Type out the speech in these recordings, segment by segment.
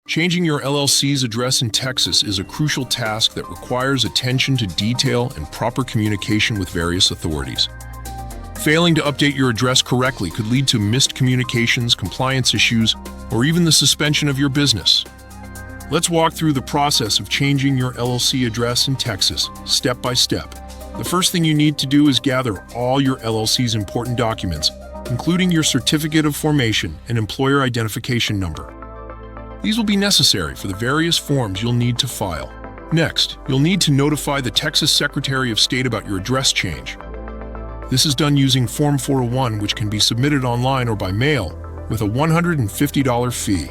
Changing your LLC's address in Texas is a crucial task that requires attention to detail and proper communication with various authorities. Failing to update your address correctly could lead to missed communications, compliance issues, or even the suspension of your business. Let's walk through the process of changing your LLC address in Texas, step by step. The first thing you need to do is gather all your LLC's important documents, including your certificate of formation and employer identification number. These will be necessary for the various forms you'll need to file. Next, you'll need to notify the Texas Secretary of State about your address change. This is done using Form 401, which can be submitted online or by mail with a $150 fee.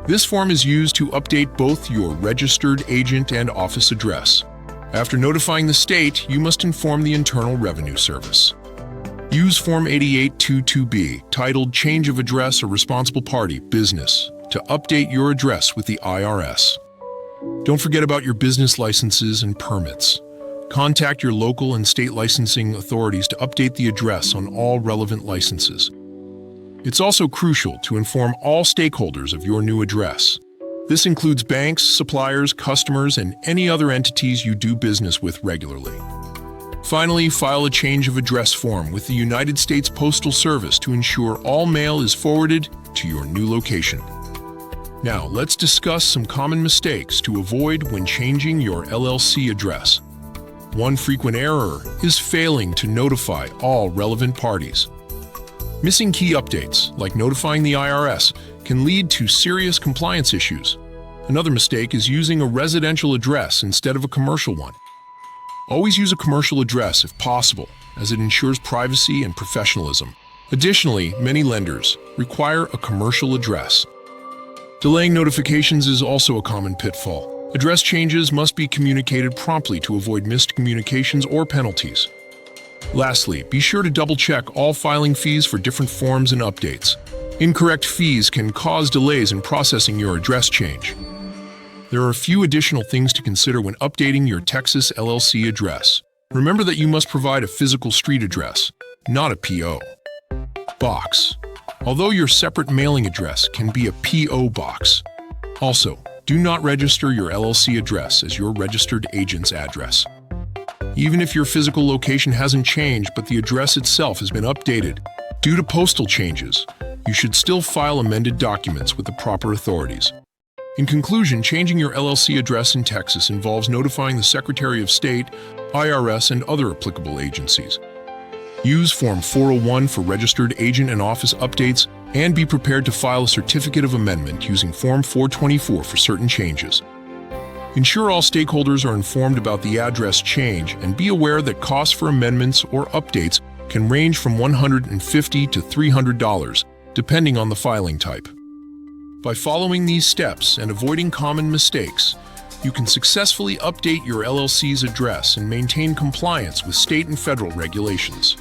This form is used to update both your registered agent and office address. After notifying the state, you must inform the Internal Revenue Service. Use Form 8822B, titled Change of Address or Responsible Party, Business, to update your address with the IRS. Don't forget about your business licenses and permits. Contact your local and state licensing authorities to update the address on all relevant licenses. It's also crucial to inform all stakeholders of your new address. This includes banks, suppliers, customers, and any other entities you do business with regularly. Finally, file a change of address form with the United States Postal Service to ensure all mail is forwarded to your new location. Now, let's discuss some common mistakes to avoid when changing your LLC address. One frequent error is failing to notify all relevant parties. Missing key updates, like notifying the IRS, can lead to serious compliance issues. Another mistake is using a residential address instead of a commercial one. Always use a commercial address if possible, as it ensures privacy and professionalism. Additionally, many lenders require a commercial address. Delaying notifications is also a common pitfall. Address changes must be communicated promptly to avoid missed communications or penalties. Lastly, be sure to double-check all filing fees for different forms and updates. Incorrect fees can cause delays in processing your address change. There are a few additional things to consider when updating your Texas LLC address. Remember that you must provide a physical street address, not a P.O. box, although your separate mailing address can be a P.O. box. Also, do not register your LLC address as your registered agent's address. Even if your physical location hasn't changed but the address itself has been updated due to postal changes, you should still file amended documents with the proper authorities. In conclusion, changing your LLC address in Texas involves notifying the Secretary of State, IRS, and other applicable agencies. Use Form 401 for registered agent and office updates, and be prepared to file a certificate of amendment using Form 424 for certain changes. Ensure all stakeholders are informed about the address change, and be aware that costs for amendments or updates can range from $150 to $300, depending on the filing type. By following these steps and avoiding common mistakes, you can successfully update your LLC's address and maintain compliance with state and federal regulations.